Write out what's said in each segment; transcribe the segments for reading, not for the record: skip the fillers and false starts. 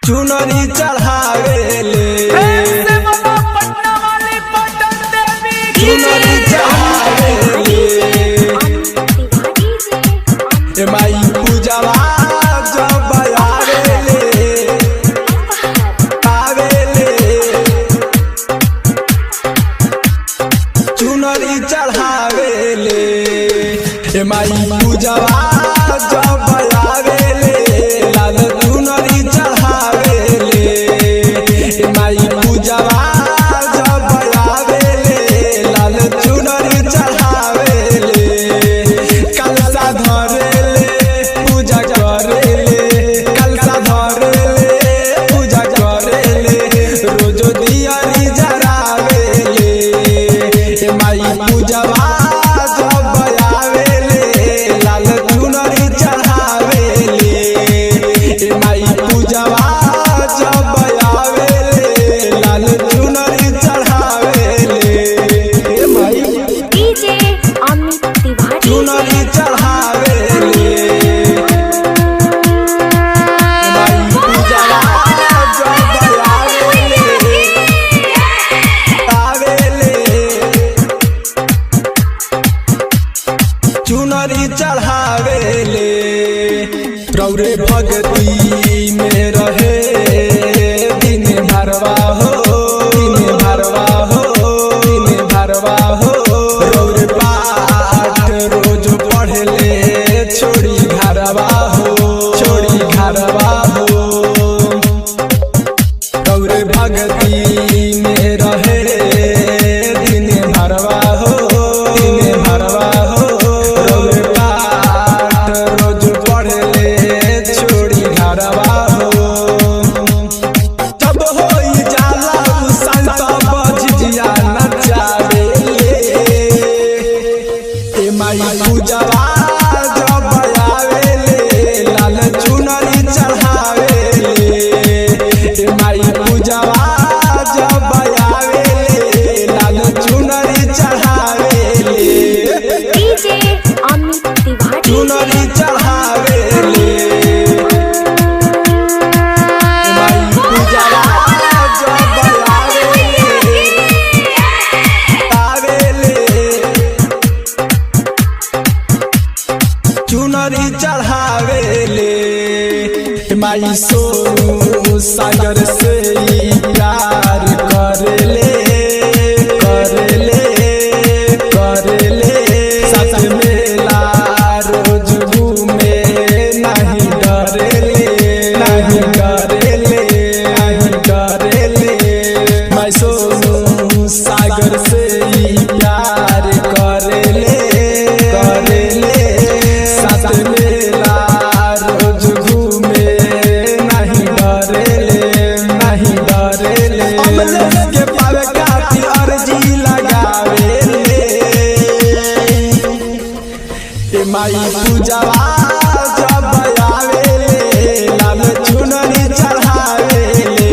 चुनरी चढ़ावेले चुनरी चढ़ावेले माई पूजवा जब आवेले चुनरी चढ़ावेले माई पूजवा जब आवेले लाल चुनरी चढ़ावेले माई पूजवा जब आवेले लाल चुनरी चढ़ावेले कलसा धरेले पूजा करेले कलसा धरेले पूजा करेले रोज दियारी जरावेले माई पूजवा जब आवेले लाल चुनरी चढ़ावेले माई पूजवा जब आवेले लाल चुनरी चढ़ावेले माई डीजे अमित तिवारी चुनरी चढ़ावेले माई पूजवा जब आवेले चुनरी चढ़ावेले रौरे भगती में रहे दिन भरवा हो दिन भरवा हो दिन भरवा हो रौरे पाठ रोज पढ़ले छोड़ी घरवा हो छोड़ी घरवा हो रौरे भगती में रहे दिन भरवा हो दिन भरवा हो रौरे पाठ रोज पढ़ले छोड़ी घरवा हो जब होई जाला संत बजिया नचावेले माई पूजवा जब आवेले लाल चुनरी चढ़ावेले माई पूजवा जब आवेले लाल चुनरी चढ़ावेले डीजे अमित तिवारी चुनरी चढ़ावेले माई पूजवा जब आवेले चुनरी चढ़ावेले माई सोनू सागर से ही प्यार करेले करेले करेले साथ मेला रोज घूमे नहीं डरेले नहीं डरेले नहीं डरेले माई सोनू सागर से ही प्यार करेले करेले साथ मेला रोज घूमे नहीं डरेले नहीं डरेले अमलेश के पावे काफी अर्जी लगावेले माई पूजवा जब आवेले लाल चुनरी चढ़ावेले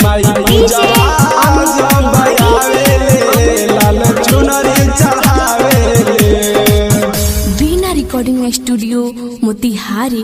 माई पूजवा जब आवेले लाल चुनरी चढ़ावेले वीणा रिकॉर्डिंग स्टूडियो मोतिहारी।